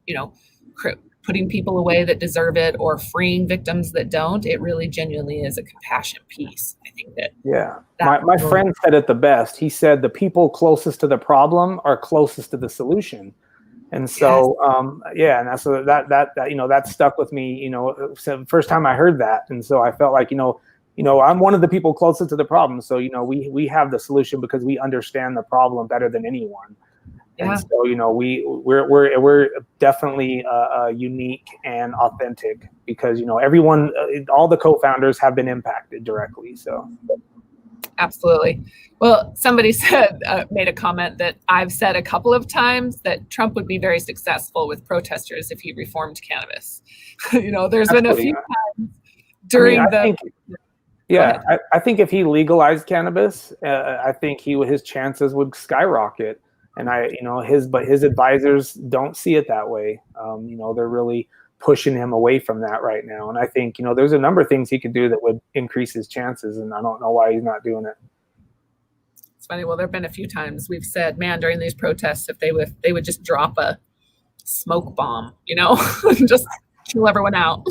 putting people away that deserve it or freeing victims that don't. It really genuinely is a compassion piece. I think that. Yeah. My friend said it the best. He said the people closest to the problem are closest to the solution. And so, and that's that stuck with me, so the first time I heard that. And so I felt like, I'm one of the people closest to the problem. So, we have the solution because we understand the problem better than anyone. Yeah. And so, we're definitely unique and authentic because, everyone, all the co-founders have been impacted directly. So. Absolutely. Well, somebody made a comment that I've said a couple of times that Trump would be very successful with protesters if he reformed cannabis. There's been a few times during I think if he legalized cannabis, I think his chances would skyrocket. And his advisors don't see it that way. They're really pushing him away from that right now. And I think, there's a number of things he could do that would increase his chances. And I don't know why he's not doing it. It's funny. Well, there've been a few times we've said, man, during these protests, if they would just drop a smoke bomb, just chill everyone out,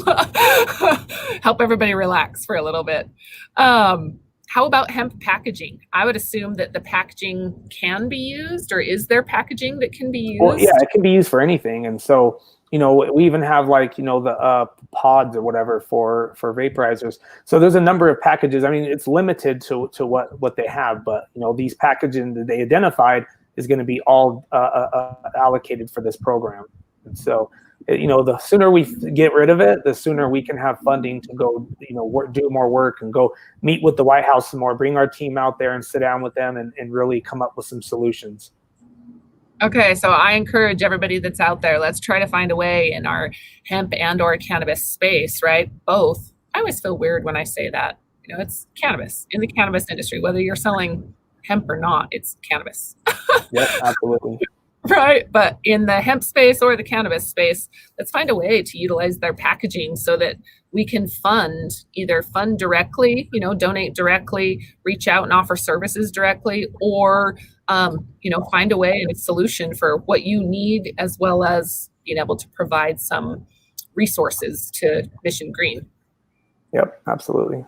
help everybody relax for a little bit. How about hemp packaging? I would assume that the packaging can be used, or is there packaging that can be used? Well, yeah, it can be used for anything. And so, we even have the pods or whatever for vaporizers. So there's a number of packages. I mean, it's limited to what they have, but these packaging that they identified is going to be all allocated for this program. And so, the sooner we get rid of it, the sooner we can have funding to go, do more work and go meet with the White House some more, bring our team out there and sit down with them and really come up with some solutions. Okay, so I encourage everybody that's out there, let's try to find a way in our hemp and or cannabis space, right? Both. I always feel weird when I say that. It's cannabis in the cannabis industry, whether you're selling hemp or not, it's cannabis. Yeah, absolutely. Right. But in the hemp space or the cannabis space, let's find a way to utilize their packaging so that we can either fund directly, donate directly, reach out and offer services directly, or, find a way and a solution for what you need, as well as being able to provide some resources to Mission Green. Yep, absolutely.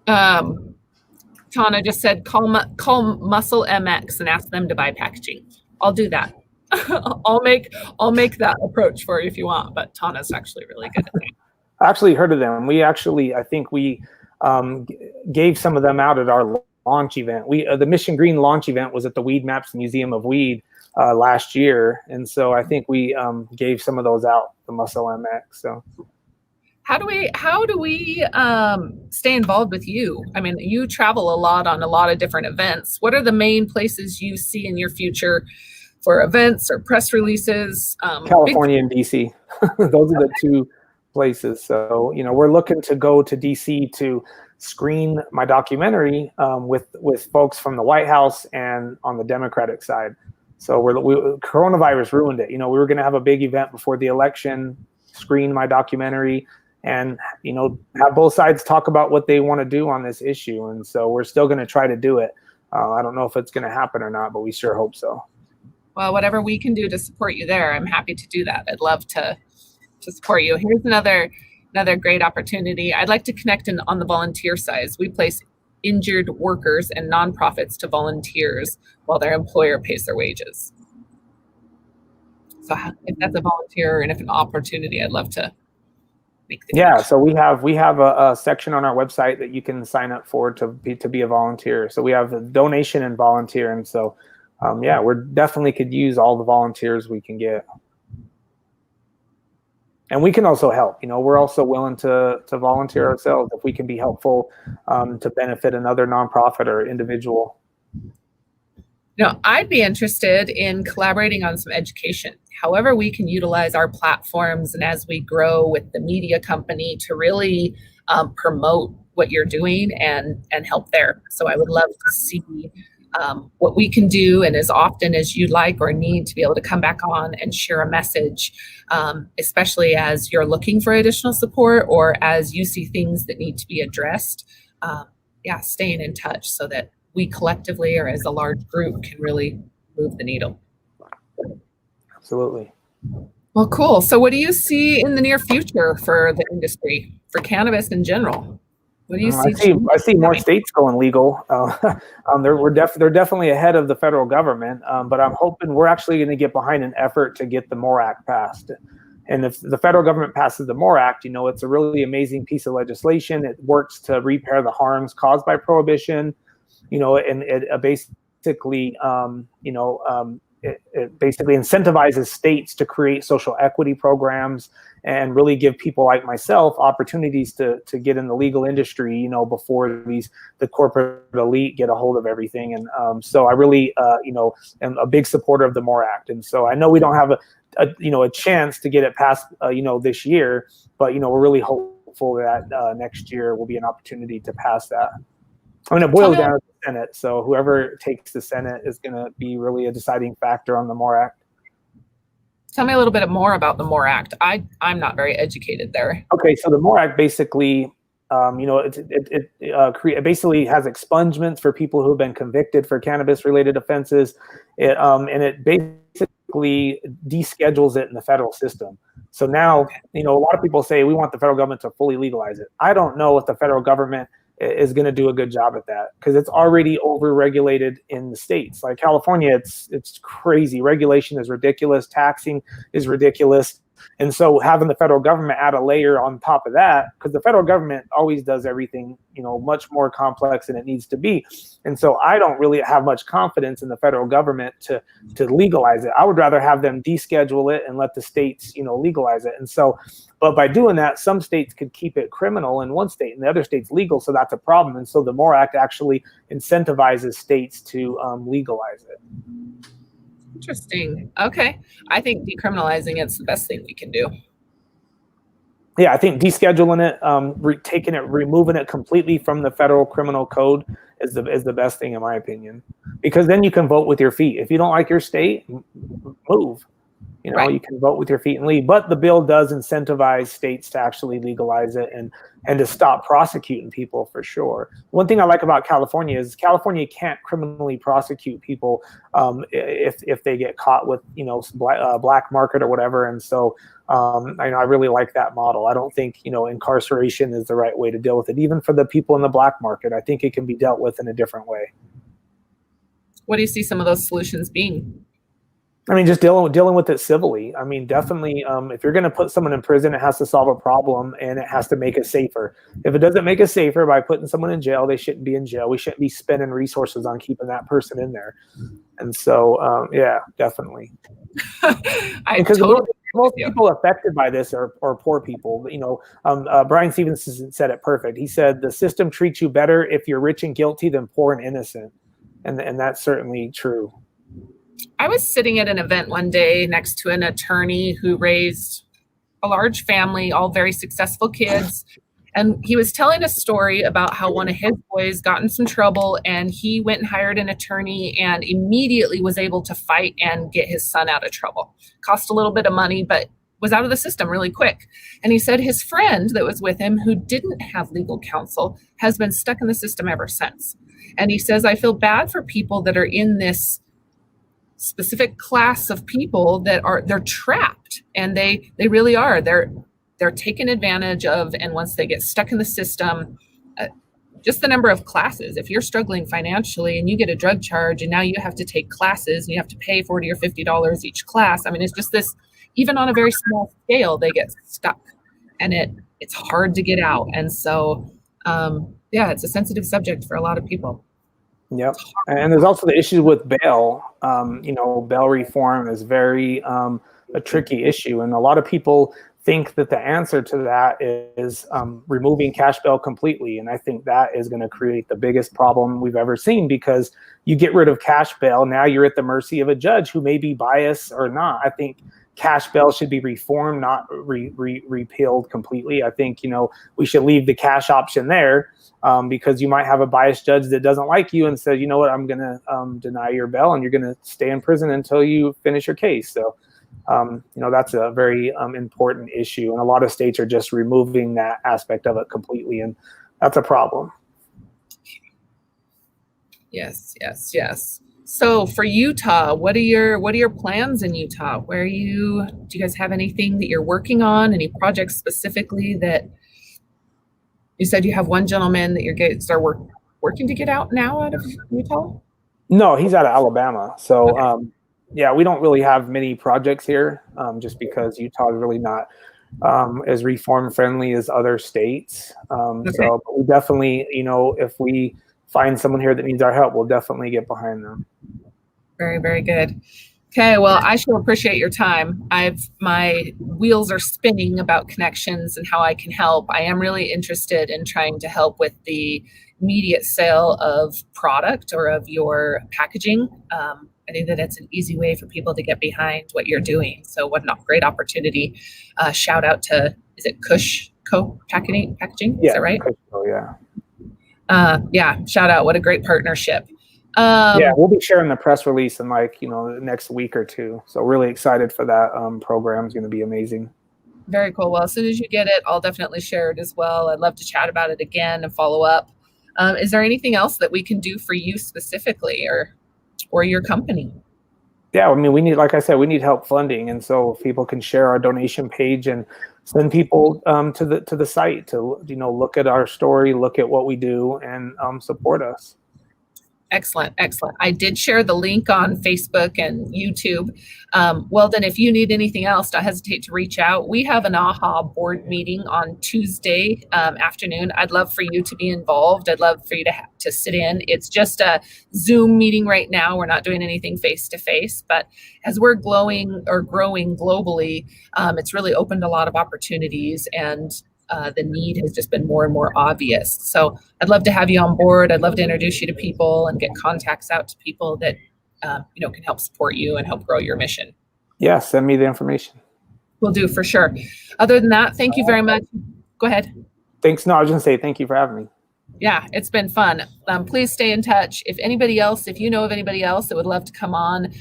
Tana just said, call Muscle MX and ask them to buy packaging. I'll do that. I'll make that approach for you if you want, but Tana's actually really good at that. I actually heard of them. I think we gave some of them out at our launch event. The Mission Green launch event was at the Weed Maps Museum of Weed last year. And so I think we gave some of those out, the Muscle MX. So how do we stay involved with you? I mean, you travel a lot on a lot of different events. What are the main places you see in your future for events or press releases? California and DC. Those are the two places. So, we're looking to go to DC to screen my documentary with folks from the White House and on the Democratic side. So coronavirus ruined it. We were going to have a big event before the election, screen my documentary, and have both sides talk about what they want to do on this issue. And so we're still going to try to do it. I don't know if it's going to happen or not, but we sure hope so. Well, whatever we can do to support you there, I'm happy to do that. I'd love to support you. Here's another great opportunity. I'd like to connect on the volunteer side. We place injured workers and nonprofits to volunteers while their employer pays their wages. So if that's a volunteer and if an opportunity, I'd love to make the connection. So we have a section on our website that you can sign up for to be a volunteer. So we have a donation and volunteer. And so, we're definitely could use all the volunteers we can get. And we can also help. We're also willing to volunteer ourselves if we can be helpful to benefit another nonprofit or individual. I'd be interested in collaborating on some education. However, we can utilize our platforms and as we grow with the media company to really promote what you're doing and help there. So I would love to see what we can do, and as often as you'd like or need to be able to come back on and share a message, especially as you're looking for additional support or as you see things that need to be addressed. Staying in touch so that we collectively or as a large group can really move the needle. Absolutely. Well, cool. So what do you see in the near future for the industry, for cannabis in general? What do you see? I see more states going legal. They're definitely ahead of the federal government, but I'm hoping we're actually going to get behind an effort to get the MORE Act passed. And if the federal government passes the MORE Act, it's a really amazing piece of legislation. It works to repair the harms caused by prohibition, and it basically, it basically incentivizes states to create social equity programs and really give people like myself opportunities to get in the legal industry, before the corporate elite get a hold of everything. And so I really, am a big supporter of the MORE Act. And so I know we don't have a chance to get it passed, this year, but, we're really hopeful that next year will be an opportunity to pass that. I mean, it boils down to the Senate. So whoever takes the Senate is going to be really a deciding factor on the MORE Act. Tell me a little bit more about the MORE Act. I'm not very educated there. Okay, so the MORE Act basically, it basically has expungements for people who have been convicted for cannabis-related offenses, and it basically deschedules it in the federal system. So now, a lot of people say we want the federal government to fully legalize it. I don't know if the federal government is going to do a good job at that because it's already over-regulated in the states. Like California, it's crazy. Regulation is ridiculous. Taxing is ridiculous. And so having the federal government add a layer on top of that, because the federal government always does everything, much more complex than it needs to be. And so I don't really have much confidence in the federal government to legalize it. I would rather have them deschedule it and let the states, legalize it. And so, but by doing that, some states could keep it criminal in one state and the other state's legal. So that's a problem. And so the MORE Act actually incentivizes states to legalize it. Interesting. Okay. I think decriminalizing it's the best thing we can do. Yeah, I think descheduling it, removing it completely from the federal criminal code is the best thing in my opinion, because then you can vote with your feet. If you don't like your state, move. Right. You can vote with your feet and leave. But the bill does incentivize states to actually legalize it and to stop prosecuting people for sure. One thing I like about California is California can't criminally prosecute people if they get caught with black market or whatever. And so I really like that model. I don't think incarceration is the right way to deal with it, even for the people in the black market. I think it can be dealt with in a different way. What do you see some of those solutions being? I mean, just dealing with it civilly. I mean, definitely, if you're going to put someone in prison, it has to solve a problem and it has to make it safer. If it doesn't make it safer by putting someone in jail, they shouldn't be in jail. We shouldn't be spending resources on keeping that person in there. And so, yeah, definitely. Because most people affected by this are poor people. Brian Stevenson said it perfect. He said, the system treats you better if you're rich and guilty than poor and innocent. And that's certainly true. I was sitting at an event one day next to an attorney who raised a large family, all very successful kids. And he was telling a story about how one of his boys got in some trouble and he went and hired an attorney and immediately was able to fight and get his son out of trouble. Cost a little bit of money, but was out of the system really quick. And he said his friend that was with him who didn't have legal counsel has been stuck in the system ever since. And he says, I feel bad for people that are in this specific class of people they're trapped, and they really are. They're taken advantage of, and once they get stuck in the system, just the number of classes. If you're struggling financially and you get a drug charge, and now you have to take classes and you have to pay $40 or $50 each class. I mean, it's just this. Even on a very small scale, they get stuck, and it's hard to get out. And so, it's a sensitive subject for a lot of people. Yep. And there's also the issue with bail. Bail reform is very a tricky issue. And a lot of people think that the answer to that is removing cash bail completely. And I think that is going to create the biggest problem we've ever seen, because you get rid of cash bail. Now you're at the mercy of a judge who may be biased or not. I think cash bail should be reformed, not repealed completely. I think, we should leave the cash option there, because you might have a biased judge that doesn't like you and says, you know what, I'm going to deny your bail and you're going to stay in prison until you finish your case. So, that's a very important issue. And a lot of states are just removing that aspect of it completely. And that's a problem. Yes. So for Utah, what are your plans in Utah? Do you guys have anything that you're working on? Any projects specifically that you said you have one gentleman that you're working to get out of Utah? No, he's out of Alabama. So, okay. We don't really have many projects here, just because Utah is really not as reform friendly as other states. Okay. So but we definitely, if we find someone here that needs our help, we'll definitely get behind them. Very, very good. Okay, well, I sure appreciate your time. My wheels are spinning about connections and how I can help. I am really interested in trying to help with the immediate sale of product or of your packaging. I think that it's an easy way for people to get behind what you're doing. So what a great opportunity. Shout out to, is it Kush Packaging? Yeah, is that right? Yeah. Shout out. What a great partnership. We'll be sharing the press release in the next week or two. So really excited for that. Program is going to be amazing. Very cool. Well, as soon as you get it, I'll definitely share it as well. I'd love to chat about it again and follow up. Is there anything else that we can do for you specifically or your company? Yeah, I mean, we need help funding. And so if people can share our donation page and send people to the site to, look at our story, look at what we do, and support us. Excellent. I did share the link on Facebook and YouTube. Weldon, if you need anything else, don't hesitate to reach out. We have an AHA board meeting on Tuesday afternoon. I'd love for you to be involved. I'd love for you to sit in. It's just a Zoom meeting right now. We're not doing anything face-to-face, but as we're growing globally, it's really opened a lot of opportunities, and the need has just been more and more obvious. So I'd love to have you on board. I'd love to introduce you to people and get contacts out to people that can help support you and help grow your mission. Yeah, send me the information. Will do, for sure. Other than that, thank you very much. Go ahead. Thanks. No, I was going to say thank you for having me. Yeah, it's been fun. Please stay in touch. If you know of anybody else that would love to come on,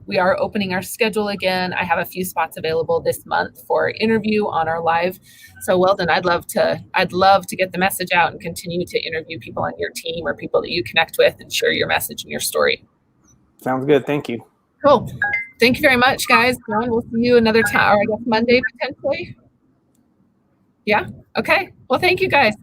we are opening our schedule again. I have a few spots available this month for interview on our live. So Weldon, I'd love to get the message out and continue to interview people on your team or people that you connect with and share your message and your story. Sounds good. Thank you. Cool. Thank you very much, guys. We'll see you another time, or I guess Monday potentially. Yeah. Okay. Well, thank you, guys.